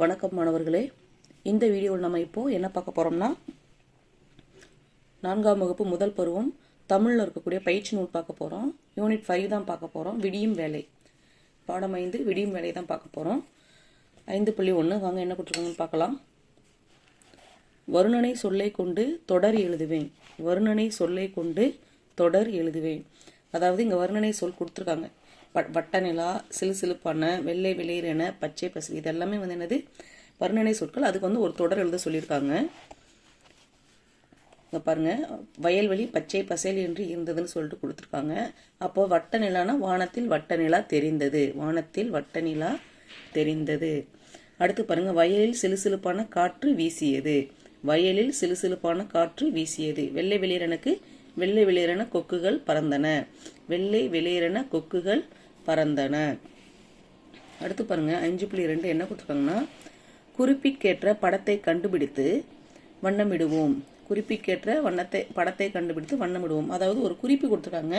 வணக்கம் மாணவர்களே. இந்த வீடியோவில் நம்ம இப்போ என்ன பார்க்க போறோம்னா 4ஆம் வகுப்பு முதல் பருவம் தமிழில் இருக்கக்கூடிய பயிற்சி நூல் பார்க்க போறோம். யூனிட் 5 தான் பார்க்க போறோம். விடியும் வேலை, பாடம் 5 விடியும் வேலை தான் பார்க்க போறோம். 5.1 வாங்க என்ன கொடுத்துருக்காங்கன்னு பார்க்கலாம். வருணனை சொல்லை கொண்டு தொடர் எழுதுவேன். வருணனை சொல்லை கொண்டு தொடர் எழுதுவேன். அதாவது இங்க வருணனை சொல் கொடுத்துருக்காங்க. வட்ட நிலா, சிலுசிலுப்பான, வெள்ளை வெளியேறன, பச்சை பசு, இதெல்லாமே வந்து என்னது வர்ணனை சொற்கள். அதுக்கு வந்து ஒரு தொடர் எழுத சொல்லியிருக்காங்க. இங்க பாருங்க, வயல்வெளி பச்சை பசேல் என்று இருந்ததுன்னு சொல்லிட்டு கொடுத்துருக்காங்க. அப்போ வட்ட நிலானா வானத்தில் வட்ட நிலா தெரிந்தது, வானத்தில் வட்ட நிலா தெரிந்தது. அடுத்து பாருங்க, வயலில் சிலுசிலுப்பான காற்று வீசியது, வயலில் சிலுசிலுப்பான காற்று வீசியது. வெள்ளை வெளியேறனுக்கு வெள்ளை வெளியேறன கொக்குகள் பறந்தன, வெள்ளை வெளியேறன கொக்குகள் பறந்தன. அடுத்து பாருங்க 5.2 என்ன கொடுத்துருக்காங்கன்னா, குறிப்பிற்கேற்ற படத்தை கண்டுபிடித்து வண்ணமிடுவோம். குறிப்பிற்கேற்ற படத்தை கண்டுபிடித்து வண்ணமிடுவோம். அதாவது ஒரு குறிப்பு கொடுத்துருக்காங்க.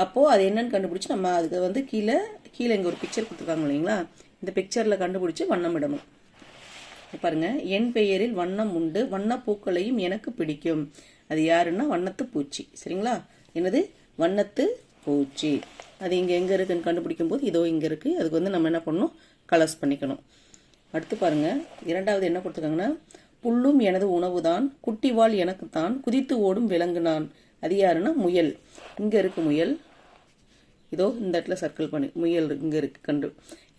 அப்போ அது என்னன்னு கண்டுபிடிச்சு நம்ம அதுக்கு வந்து கீழே இங்க ஒரு பிக்சர் கொடுத்துருக்காங்க இல்லைங்களா, இந்த பிக்சர்ல கண்டுபிடிச்சு வண்ணமிடணும். பாருங்க, என் பெயரில் வண்ணம் உண்டு, வண்ண பூக்களையும் எனக்கு பிடிக்கும். அது யாருன்னா வண்ணத்து பூச்சி. சரிங்களா, என்னது வண்ணத்து பூச்சி. அது இங்க எங்க இருக்குன்னு கண்டுபிடிக்கும் போது இதோ இங்க இருக்கு. அதுக்கு வந்து நம்ம என்ன பண்ணணும், கலர்ஸ் பண்ணிக்கணும். அடுத்து பாருங்க, இரண்டாவது என்ன கொடுத்துருக்காங்கன்னா, புல்லும் எனது உணவுதான், குட்டிவால் எனக்குத்தான், குதித்து ஓடும் விலங்கு நான். அது யாருன்னா முயல். இங்க இருக்கு முயல், இதோ இந்த இடத்துல சர்க்கிள் பண்ணி முயல் இங்க இருக்கு.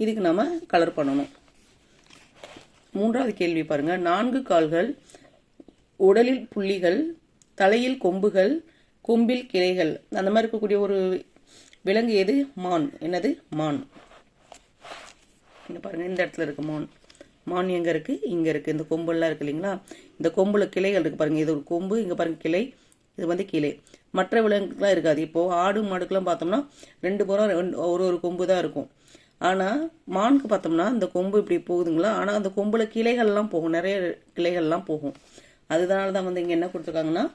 இதுக்கு நாம கலர் பண்ணணும். மூன்றாவது கேள்வி பாருங்க, 4 கால்கள், உடலில் புள்ளிகள், தலையில் கொம்புகள், கொம்பில் கிளைகள், அந்த மாதிரி இருக்கக்கூடிய ஒரு விலங்கு எது? மான். என்னது? மான். இங்க பாருங்க, இந்த இடத்துல இருக்கு மான். மான் எங்க இருக்கு? இங்க இருக்கு. இந்த கொம்புலாம் இருக்கு இல்லைங்களா, இந்த கொம்புல கிளைகள் இருக்கு பாருங்க. இது ஒரு கொம்பு, இங்க பாருங்க கிளை, இது வந்து கிளை. மற்ற விலங்குலாம் இருக்காது. இப்போ ஆடு மாடுக்கெல்லாம் பார்த்தோம்னா 2 புறம் ஒரு கொம்பு தான் இருக்கும். ஆனா மானுக்கு பார்த்தோம்னா இந்த கொம்பு இப்படி போகுதுங்களா, ஆனா அந்த கொம்புல கிளைகள்லாம் போகும், நிறைய கிளைகள்லாம் போகும். அதனால தான் வந்து இங்க என்ன கொடுத்துருக்காங்கன்னா,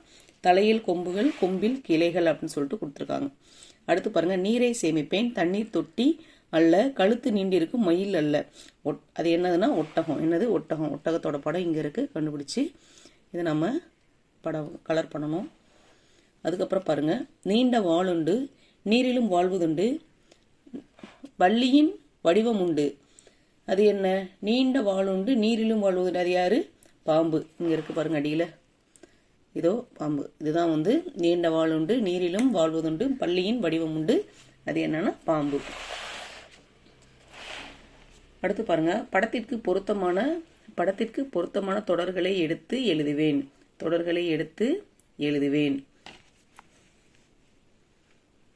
தலையில் கொம்புகள், கொம்பில் கிளைகள் அப்படின்னு சொல்லிட்டு கொடுத்துருக்காங்க. அடுத்து பாருங்க, நீரை சேமிப்பேன், தண்ணீர் தொட்டி அல்ல, கழுத்து நீண்டிருக்கும் மயில் அல்ல. அது என்னதுன்னா ஒட்டகம். என்னது? ஒட்டகம். ஒட்டகத்தோட படம் இங்க இருக்கு, கண்டுபிடிச்சு இதை நம்ம படம் கலர் பண்ணணும். அதுக்கப்புறம் பாருங்க, நீண்ட வாளுண்டு, நீரிலும் வாழ்வதுண்டு, வள்ளியின் வடிவம் உண்டு. அது என்ன? நீண்ட வாளுண்டு, நீரிலும் வாழ்வதுண்டு. அது யாரு? பாம்பு. இங்க இருக்கு பாருங்க அடியில, இதோ பாம்பு. இதுதான் வந்து நீண்ட வாளுண்டு, நீரிலும் வாழ்வதுண்டு, பள்ளியின் வடிவம் உண்டு. அது என்னன்னா பாம்பு. அடுத்து பாருங்க, படத்திற்கு பொருத்தமான தொடர்களை எடுத்து எழுதுவேன். தொடர்களை எடுத்து எழுதுவேன்.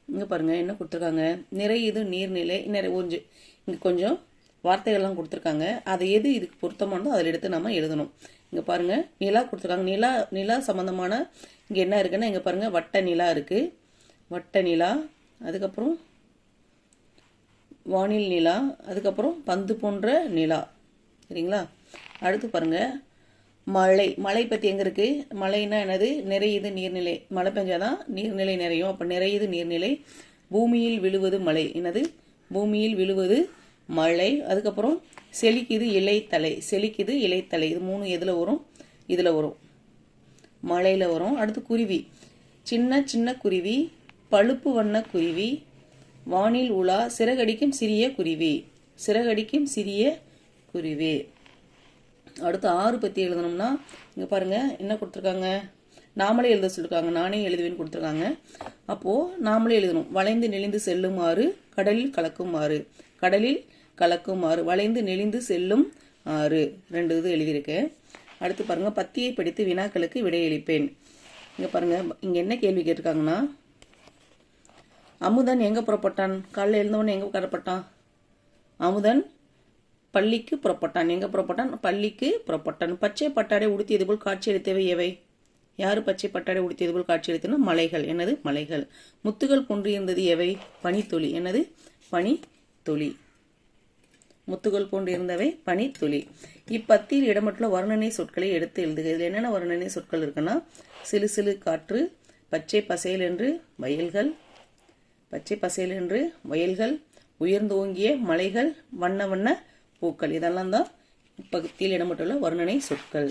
இங்க பாருங்க என்ன கொடுத்துருக்காங்க, நிறையுது நீர்நிலை, இங்க கொஞ்சம் வார்த்தைகள்லாம் கொடுத்துருக்காங்க. அது எது இதுக்கு பொருத்தமானதோ அதில் எடுத்து நம்ம எழுதணும். இங்க பாருங்க, நிலா கொடுத்துருக்காங்க. நிலா சம்பந்தமான இங்க என்ன இருக்குன்னா, இங்க பாருங்க வட்ட நிலா இருக்கு, வட்ட நிலா. அதுக்கப்புறம் வானில் நிலா, அதுக்கப்புறம் பந்து போன்ற நிலா. சரிங்களா, அடுத்து பாருங்க மழை. மழை பத்தி எங்க இருக்கு? மழைன்னா என்னது? நிறையுது நீர்நிலை. மழை பெஞ்சாதான் நீர்நிலை நிறையும். அப்ப நிறையுது நீர்நிலை. பூமியில் விழுவது மழை. என்னது? பூமியில் விழுவது மழை. அதுக்கப்புறம் செழிக்குது இலைத்தலை, செழிக்குது இலைத்தலை. இது 3 எதுல வரும்? இதுல வரும், மழையில வரும். அடுத்து குருவி, சின்ன சின்ன குருவி, பழுப்பு வண்ண குருவி, வானில் உலா, சிறகடிக்கும் சிறிய குருவி, சிறகடிக்கும் சிறிய குருவி. அடுத்து 6 பத்தி எழுதணும்னா இங்க பாருங்க என்ன கொடுத்துருக்காங்க, நாமளே எழுத சொல்லிருக்காங்க. நானே எழுதுவேன்னு கொடுத்துருக்காங்க. அப்போ நாமளே எழுதணும். வளைந்து நெளிந்து செல்லுமாறு, கடலில் கலக்குமாறு, கடலில் கலக்குமாறு, வளைந்து நெளிந்து செல்லும் ஆறு. 2 இது எழுதியிருக்கேன். அடுத்து பாருங்க, பத்தியை படித்து வினாக்களுக்கு விடையளிப்பேன். இங்க பாருங்க, இங்க என்ன கேள்வி கேட்டிருக்காங்கன்னா, அமுதன் எங்க புறப்பட்டான்? காலைல எழுந்தவொடனே எங்க புறப்பட்டான்? அமுதன் பள்ளிக்கு புறப்பட்டான். எங்க புறப்பட்டான்? பள்ளிக்கு புறப்பட்டான். பச்சை பட்டாடை உடுத்தியது போல் காட்சியளித்தவை எவை? யாரு பச்சை பட்டாடை உடுத்தியது போல் காட்சியளித்தனா? மலைகள். என்னது? மலைகள். முத்துகள் கொண்டிருந்தது எவை? பனித்துளி. என்னது? பனித்துளி. முத்துகள் போன்று இருந்தவை பனித்துளி. இப்பத்தியில் இடமற்றுள்ள வர்ணனை சொற்களை எடுத்து எழுதுக. இதுல என்னென்ன வர்ணனை சொற்கள் இருக்குன்னா, சிலு சிலு காற்று, பச்சை பசேல் என்று வயல்கள், பச்சை பசேல் என்று வயல்கள், உயர்ந்தோங்கிய மலைகள், வண்ண வண்ண பூக்கள். இதெல்லாம் தான் பகுதியில் இடம்பெற்றுள்ள வர்ணனை சொற்கள்.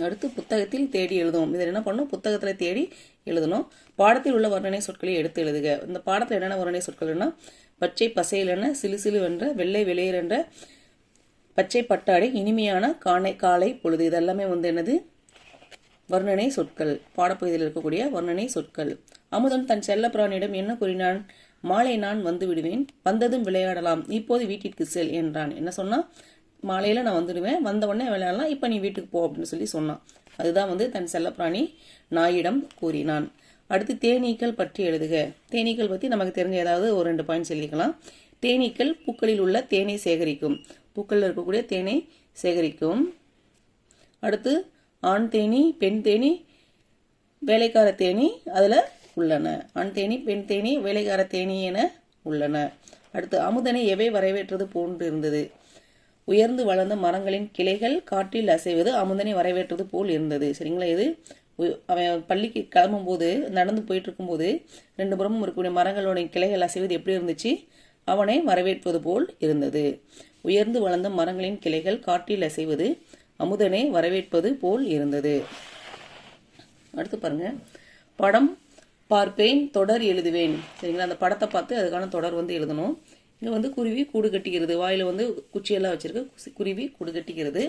அடுத்து புத்தகத்தில் தேடி எழுதுவோம். இதில் என்ன பண்ணணும்? புத்தகத்தில் தேடி எழுதணும். பாடத்தில் உள்ள வர்ணனை சொற்களை எடுத்து எழுதுக. இந்த பாடத்தில் என்னென்ன வர்ணனை சொற்கள்னா பச்சை பசையிலென, சிலு சிலு என்ற, வெள்ளை வெளியர் என்ற, பச்சை பட்டாடை, இனிமையான, காலை பொழுது, இதெல்லாமே என்னது? வர்ணனை சொற்கள். பாடப்பகுதியில் இருக்கக்கூடிய வர்ணனை சொற்கள். அமுதன் தன் செல்ல பிராணியிடம் என்ன கூறினான்? மாலை நான் வந்து விடுவேன், வந்ததும் விளையாடலாம், இப்போது வீட்டிற்கு செல் என்றான். என்ன சொன்னா? மாலையில நான் வந்துடுவேன், வந்த உடனே விளையாடலாம், இப்ப நீ வீட்டுக்கு போ அப்படின்னு சொல்லி சொன்னான். அதுதான் தன் செல்லப்பிராணி நாயிடம் கூறினான். அடுத்து தேனீக்கள் பற்றி எழுதுக. தேனீக்கள் பத்தி நமக்கு தெரிஞ்ச ஏதாவது ஒரு 2 பாயிண்ட்ஸ் எழுதிக்கலாம். தேனீக்கள் பூக்களில் உள்ள தேனை சேகரிக்கும். பூக்களில் இருக்கக்கூடிய தேனை சேகரிக்கும். அடுத்து ஆண் தேனி, பெண் தேனி, வேலைக்கார தேனி அதுல உள்ளன. ஆண் தேனி, பெண் தேனி, வேலைக்கார தேனி என உள்ளன. அடுத்து அமுதனை எவை வரவேற்றது போன்று இருந்தது? உயர்ந்து வளர்ந்த மரங்களின் கிளைகள் காற்றில் அசைவது அமுதனை வரவேற்றது போல் இருந்தது. சரிங்களா? இது அவன் பள்ளிக்கு கிளம்பும் போது, நடந்து போயிட்டு இருக்கும் போது 2 புறமும் இருக்கக்கூடிய மரங்களுடைய கிளைகள் அசைவது எப்படி இருந்துச்சு? அவனை வரவேற்பது போல் இருந்தது. உயர்ந்து வளர்ந்த மரங்களின் கிளைகள் காற்றில் அசைவது அமுதனை வரவேற்பது போல் இருந்தது. அடுத்து பாருங்க, படம் பார்ப்பேன், தொடர் எழுதுவேன். சரிங்களா? அந்த படத்தை பார்த்து அதுக்கான தொடர் எழுதணும். இங்க குருவி கூடு கட்டிக்கிறது. வாயில குச்சியெல்லாம் வச்சிருக்கு. குருவி கூடு கட்டிக்கிறது.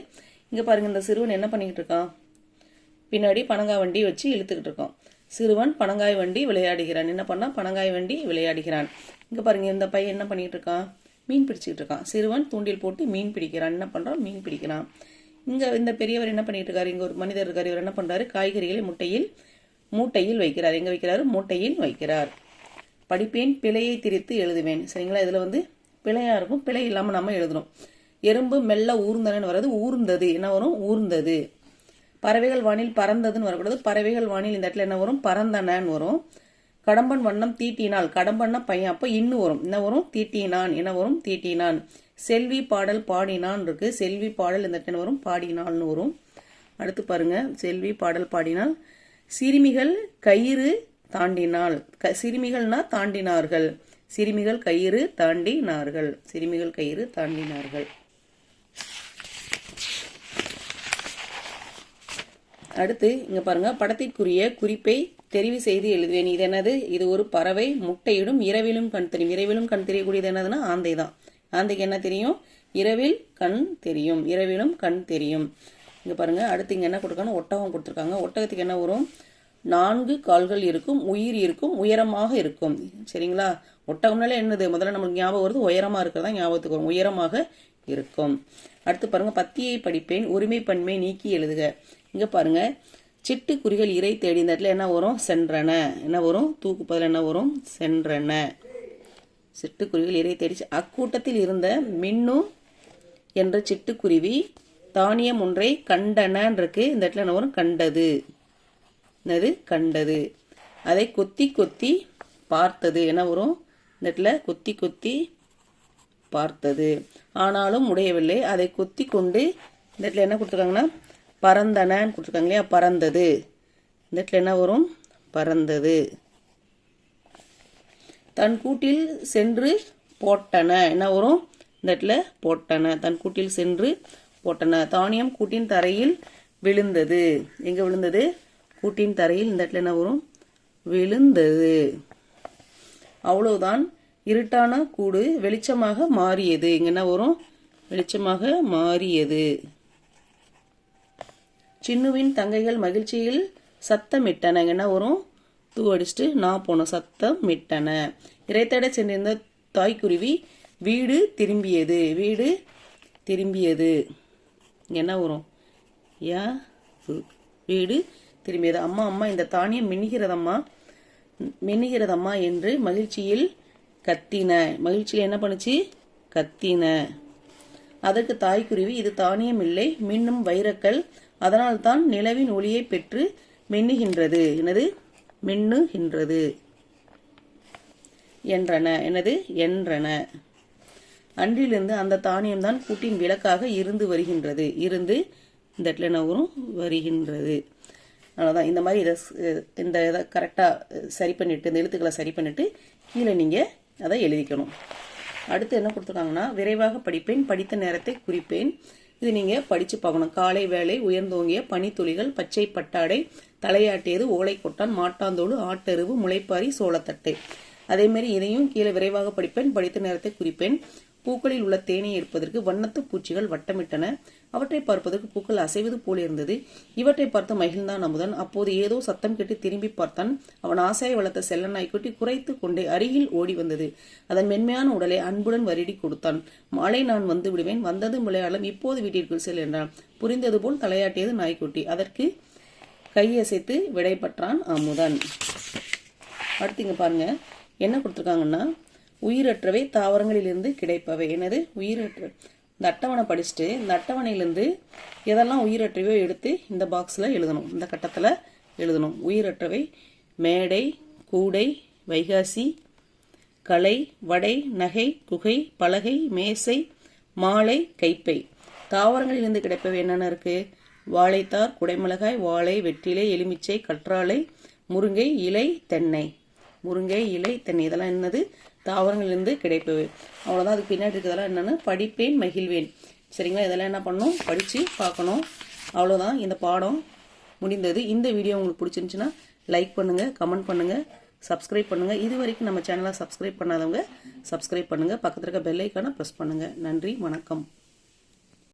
இங்க பாருங்க, இந்த சிறுவன் என்ன பண்ணிக்கிட்டு இருக்கான்? பின்னாடி பனங்காய் வண்டி வச்சு இழுத்துக்கிட்டு இருக்கான். சிறுவன் பனங்காய் வண்டி விளையாடுகிறான். என்ன பண்ணா? பனங்காய் வண்டி விளையாடுகிறான். இங்க பாருங்க, இந்த பையன் என்ன பண்ணிட்டு இருக்கான்? மீன் பிடிச்சிட்டு இருக்கான். சிறுவன் தூண்டில் போட்டு மீன் பிடிக்கிறான். என்ன பண்றான்? மீன் பிடிக்கிறான். இங்க இந்த பெரியவர் என்ன பண்ணிட்டு இருக்காரு? இங்க ஒரு மனிதர் இருக்காரு. இவர் என்ன பண்றாரு? காய்கறிகளை மூட்டையில் வைக்கிறார். எங்க வைக்கிறாரு? மூட்டையில் வைக்கிறார். படிப்பேன், பிழையை திரித்து எழுதுவேன். சரிங்களா? இதுல பிழையா இருக்கும். பிழை இல்லாம நம்ம எழுதணும். எறும்பு மெல்ல ஊர்ந்தனன்னு வர்றது ஊர்ந்தது. என்ன வரும்? ஊர்ந்தது. பறவைகள் வானில் பறந்ததுன்னு வரக்கூடாது. பறவைகள் வானில் இந்த இடத்துல என்ன வரும்? பறந்தனன்னு வரும். கடம்பன் வண்ணம் தீட்டினாள். கடம்பன்னா பையன், அப்ப இன்னும் வரும். என்ன வரும்? தீட்டினான். என்ன வரும்? தீட்டினான். செல்வி பாடல் பாடினான் இருக்கு. செல்வி பாடல் இந்த இடத்துல வரும்? பாடினாள்னு வரும். அடுத்து பாருங்க, செல்வி பாடல் பாடினாள். சிறுமிகள் கயிறு தாண்டினாள். சிறுமிகள்னா தாண்டினார்கள். சிறுமிகள் கயிறு தாண்டினார்கள். சிறுமிகள் கயிறு தாண்டினார்கள். அடுத்து இங்க பாருங்க, படத்திற்குரிய குறிப்பை தெரிவு செய்து எழுதுவேன். இது என்னது? இது ஒரு பறவை முட்டையிடும். இரவிலும் கண் தெரியும். இரவிலும் கண் தெரியக்கூடியது என்னதுன்னா ஆந்தை தான். ஆந்தைக்கு என்ன தெரியும்? இரவில் கண் தெரியும். இரவிலும் கண் தெரியும். இங்க பாருங்க, அடுத்து இங்க என்ன கொடுக்காங்க? ஒட்டகம் கொடுத்துருக்காங்க. ஒட்டகத்துக்கு என்ன வரும்? 4 கால்கள் இருக்கும், உயிர் இருக்கும், உயரமாக இருக்கும். சரிங்களா? ஒட்டகம்னால என்னது? முதல்ல நமக்கு ஞாபகம் வருது, உயரமா இருக்கிறதா ஞாபகத்துக்கு வரும். உயரமாக இருக்கும். அடுத்து பாருங்க, பத்தியை படிப்பேன், உரிமை பன்மை நீக்கி எழுதுக. இங்க பாருங்க, சிட்டுக்குருவிகள் இறை தேடி. இந்த இடத்துல என்ன வரும்? சென்றன. என்ன வரும்? தூக்கு பதில் என்ன வரும்? சென்றன. சிட்டுக்குருவிகள் இறை தேடி. அக்கூட்டத்தில் இருந்த மின்னு என்ற சிட்டுக்குருவி தானியம் ஒன்றை கண்டனன் இருக்கு. இந்த இடத்துல என்ன வரும்? கண்டது. என்னது? கண்டது. அதை கொத்தி கொத்தி பார்த்தது. என்ன வரும்? இந்த இடத்துல கொத்தி கொத்தி பார்த்தது. ஆனாலும் உடையவில்லை. அதை கொத்தி கொண்டு இந்த இடத்துல என்ன கொடுத்துருக்காங்கன்னா பறந்தனன்னு கொடுத்துருக்காங்க இல்லையா? பறந்தது. இந்த இடத்துல என்ன வரும்? பறந்தது. தன் கூட்டில் சென்று போட்டன. என்ன வரும்? இந்த இடத்துல போட்டன. தன் கூட்டில் சென்று போட்டன. தானியம் கூட்டின் தரையில் விழுந்தது. எங்க விழுந்தது? கூட்டின் தரையில். இந்த இடத்துல என்ன வரும்? விழுந்தது. அவ்வளவுதான். இருட்டான கூடு வெளிச்சமாக மாறியது. இங்க என்ன வரும்? வெளிச்சமாக மாறியது. சின்னுவின் தங்கைகள் மகிழ்ச்சியில் சத்தமிட்டன. இங்க என்ன வரும்? தூ அடிச்சுட்டு நான் போன சத்தமிட்டன. இறைத்தட சென்றிருந்த தாய்க்குருவி வீடு திரும்பியது. வீடு திரும்பியது. இங்க என்ன வரும்? வீடு திரும்பியது. அம்மா அம்மா இந்த தானியம் மின்னுகிறதம்மா, மின்னுகிறதம்மா என்று மகிழ்ச்சியில் கத்தின. மகிழ்ச்சியில் என்ன பண்ணுச்சு? கத்தின. அதற்கு தாய்க்குருவி, இது தானியம் இல்லை, மின்னும் வைரக்கல், அதனால் தான் நிலவின் ஒளியை பெற்று மின்னுகின்றது. என்னது? மின்னுகின்றது என்றன. என்னது? என்றன. அன்றிலிருந்து அந்த தானியம் தான் கூட்டின் விளக்காக இருந்து வருகின்றது. இருந்து இந்த இடத்துல என்ன வரும்? வருகின்றது. அவ்வளோதான். இந்த மாதிரி இதை கரெக்டாக சரி பண்ணிட்டு, இந்த எழுத்துக்களை சரி பண்ணிட்டு கீழே நீங்கள் அதை எழுதிக்கணும். அடுத்து என்ன கொடுத்துருக்காங்கன்னா விரைவாக படிப்பேன், படித்த நேரத்தை குறிப்பேன். இது நீங்கள் படித்து பார்க்கணும். காலை வேலை, உயர்ந்தோங்கிய பனித்துளிகள், பச்சை பட்டாடை, தலையாட்டியது, ஓலை கொட்டான், மாட்டாந்தோடு, ஆட்டெருவு, முளைப்பாரி, சோளத்தட்டு. அதேமாரி இதையும் கீழே விரைவாக படிப்பேன், படித்த நேரத்தை குறிப்பேன். பூக்களில் உள்ள தேனை எடுப்பதற்கு வண்ணத்து பூச்சிகள் வட்டமிட்டன. அவற்றை பார்ப்பதற்கு பூக்கள் அசைவது போல் இருந்தது. இவற்றை பார்த்து மகிழ்ந்தான் அமுதன். அப்போது ஏதோ சத்தம் கேட்டு திரும்பி பார்த்தான். அவன் ஆசையை வளர்த்த செல்ல நாய்க்குட்டி குறைத்து கொண்டே அருகில் ஓடி வந்தது. அதன் மென்மையான உடலை அன்புடன் வருடி கொடுத்தான். மாலை நான் வந்து விடுவேன், வந்தது விளையாடலாம், இப்போது வீட்டிற்குள் செல் என்றான். புரிந்தது போல் தலையாட்டியது நாய்க்குட்டி. அதற்கு கையசைத்து விடைபெற்றான் அமுதன். அடுத்து இங்க பாருங்க என்ன கொடுத்துருக்காங்கன்னா உயிரற்றவை தாவரங்களிலிருந்து கிடைப்பவை. என்னது உயிரற்ற? இந்த அட்டவணை படிச்சுட்டு இந்த அட்டவணையிலிருந்து எதெல்லாம் உயிரற்றவையோ எடுத்து இந்த பாக்ஸில் எழுதணும், இந்த கட்டத்தில் எழுதணும். உயிரற்றவை மேடை, கூடை, வைகாசி, கலை, வடை, நகை, குகை, பலகை, மேசை, மாலை, கைப்பை. தாவரங்களிலிருந்து கிடைப்பவை என்னென்ன இருக்கு? வாழைத்தார், குடைமிளகாய், வாழை, வெற்றிலை, எலுமிச்சை, கற்றாழை, முருங்கை இலை, தென்னை. முருங்கை இலை, தென்னை இதெல்லாம் என்னது? தாவரங்களிலிருந்து கிடைப்பவை. அவ்வளோதான். அதுக்கு பின்னாடி இருக்கிறதெல்லாம் என்னென்னு படிப்பேன், மகிழ்வேன். சரிங்களா? இதெல்லாம் என்ன பண்ணணும்? படித்து பார்க்கணும். அவ்வளோதான், இந்த பாடம் முடிந்தது. இந்த வீடியோ உங்களுக்கு பிடிச்சிருந்துச்சுன்னா லைக் பண்ணுங்கள், கமெண்ட் பண்ணுங்கள், சப்ஸ்கிரைப் பண்ணுங்கள். இது வரைக்கும் நம்ம சேனலை சப்ஸ்கிரைப் பண்ணாதவங்க சப்ஸ்கிரைப் பண்ணுங்கள். பக்கத்தில் இருக்க பெல் ஐக்கானை ப்ரெஸ் பண்ணுங்கள். நன்றி, வணக்கம்.